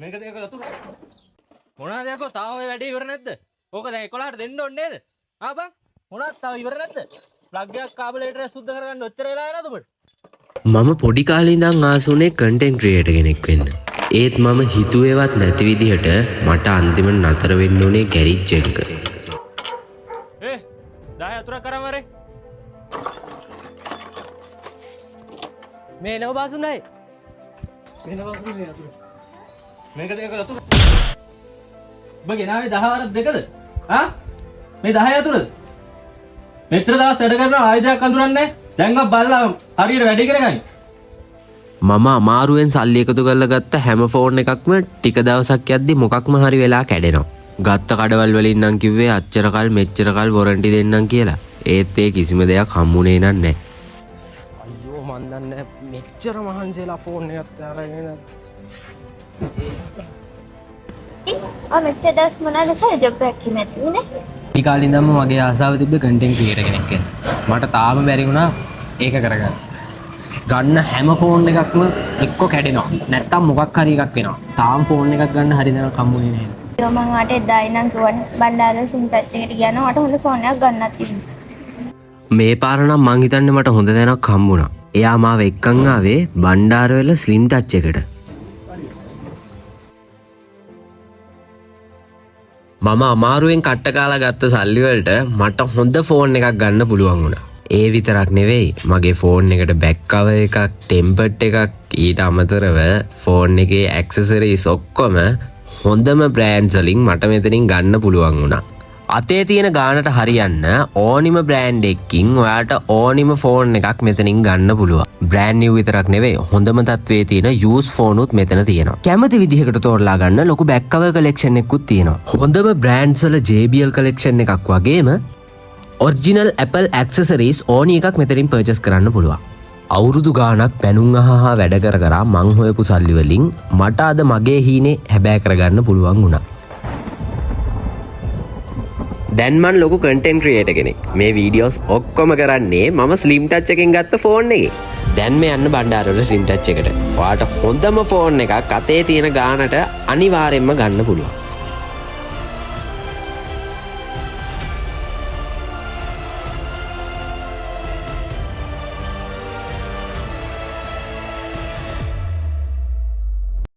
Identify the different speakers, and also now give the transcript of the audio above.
Speaker 1: මේක දෙක අතුර මොනවාද යකෝ තාම ඔය වැඩේ ඉවර නැද්ද? ඕක දැන් 11ට දෙන්න ඕනේ නේද? ආ බං මොනවද තාම ඉවර නැද්ද? ප්ලග් එකක් කාබලේටර් සුද්ධ කරගන්න ඔච්චර වෙලා යනවද ඔබට?
Speaker 2: මම පොඩි කාලේ ඉඳන් ආසුනේ කන්ටෙන්ට් ක්‍රියේටර් කෙනෙක් වෙන්න. ඒත් මම හිතුවේවත් නැති විදිහට මට අන්තිමට නතර වෙන්න උනේ ගැරිජ් එකක.
Speaker 1: 10 අතුරක් කරන් වරේ. මේ නව බාසුනයි. මේ නව බාසුනේ අතුර. මේක දෙක අතුර. ඔබ ගෙනාවේ 10 වරක් දෙකද? ආ? මේ 10 අතුරද? මෙතර දවස් වැඩ කරන ආයුධයක් අඳුරන්නේ දැන් ගා බලලා හරියට වැඩි කරගන්න.
Speaker 2: මම අමාරුවෙන් සල්ලි එකතු කරලා ගත්ත හැම ෆෝන් එකක්ම ටික දවසක් යද්දි මොකක්ම හරි වෙලා කැඩෙනවා. ගත්ත කඩවල් වලින් නම් කිව්වේ අච්චර කල් මෙච්චර කල් වොරන්ටි දෙන්නම් කියලා. ඒත් ඒ කිසිම දෙයක් හම්බුනේ නැහැ.
Speaker 1: අයියෝ මන් දන්නේ මෙච්චර මහන්සිලා ෆෝන් එකක් අරගෙන.
Speaker 3: මෙච්චර දවස් මොනවාද කරේ ජොබ් එකක් නැතිනේ.
Speaker 1: මේ කාලේ ඉඳන්ම මගේ ආසාව තිබ්බ කන්ටෙන්ට් ක්‍රියේටර් කෙනෙක් වෙන්න. මට තාම බැරි වුණා ඒක කරගන්න. ගන්න හැම ෆෝන් එකක්ම එක්ක කැඩෙනවා. නැත්තම් මොකක් හරි එකක් වෙනවා. තාම ෆෝන් එකක් ගන්න හරි දණක් හම්බුනේ නැහැ.
Speaker 3: මම වාට එදා ඉඳන් කිව්වනේ බණ්ඩාරේ සිම් ටච් එකට ගියා නම් මට හොඳ ෆෝන් එකක් ගන්නත් තිබුණා.
Speaker 2: මේ පාර නම් මං හිතන්නේ මට හොඳ දැනක් හම්බුණා. එයා මාව එක්කන් ආවේ බණ්ඩාරවල ස්ලිම් ටච් එකට. මම අමාරුවෙන් කට්ට කාලා ගත්ත සල්ලි වලට මට හොඳ ෆෝන් එකක් ගන්න පුළුවන් වුණා. ඒ විතරක් නෙවෙයි මගේ ෆෝන් එකට බැක් කවර් එකක්, ටෙම්පර්ඩ් එකක් ඊට අමතරව ෆෝන් එකේ ඇක්සසරිස් ඔක්කොම හොඳම බ්‍රෑන්ඩ්ස් වලින් මට මෙතනින් ගන්න පුළුවන් වුණා. අතේ තියෙන ගානට හරියන්න ඕනිම බ්‍රෑන්ඩ් එකකින් ඔයාට ඕනිම ෆෝන් එකක් මෙතනින් ගන්න පුළුවන්. බ්‍රෑන්ඩ් නිව් විතරක් නෙවෙයි හොඳම තත්ත්වයේ තියෙන යූස් ෆෝන් උත් මෙතන තියෙනවා. කැමති විදිහකට තෝරලා ගන්න ලොකු බැක් කවර් කලෙක්ෂන් එකකුත් තියෙනවා. හොඳම බ්‍රෑන්ඩ්ස් වල JBL කලෙක්ෂන් එකක් වගේම ඔරිජිනල් Apple ඇක්සසරිස් ඕනි එකක් මෙතනින් පර්චේස් කරන්න පුළුවන්. අවුරුදු ගානක් පැනුම් අහහා වැඩ කර කරා මං හොයපු සල්ලි වලින් මට අද මගේ හීනේ හැබෑ කරගන්න පුළුවන් වුණා. දැන් මන් ලොකු කන්ටෙන්ට් ක්‍රියේටර් කෙනෙක්. මේ වීඩියෝස් ඔක්කොම කරන්නේ මම ස්ලිම් ටච් එකෙන් ගත්ත ෆෝන් එකේ. දැන් මේ යන්න බණ්ඩාරවල ස්ලිම් ටච් එකට. ඔයාට හොඳම ෆෝන් එකක් අතේ තියෙන ගානට අනිවාර්යෙන්ම ගන්න පුළුවන්.